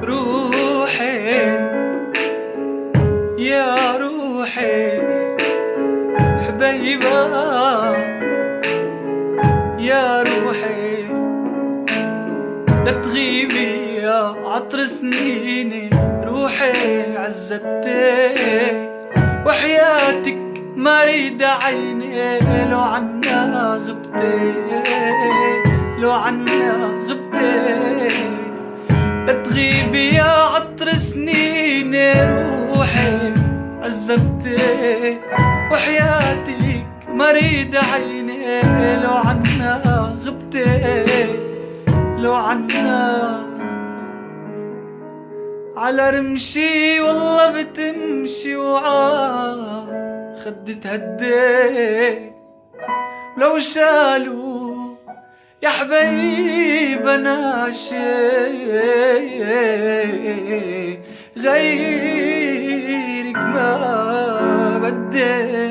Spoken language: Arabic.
روحي يا روحي حبيبة يا روحي لا تغيبي يا عطر سنيني، روحي عذبتي وحياتك ما ريد عيني، لو عنا غبتي لو عنا غبتي لا تغيبي يا عطر سنيني، روحي عذبتي وحياتك ما ريد عيني، لو عنا غبتي لو عنا على رمشي والله بتمشي خدي تهدي لو شالوا يا حبيب انا شي غيرك ما بدي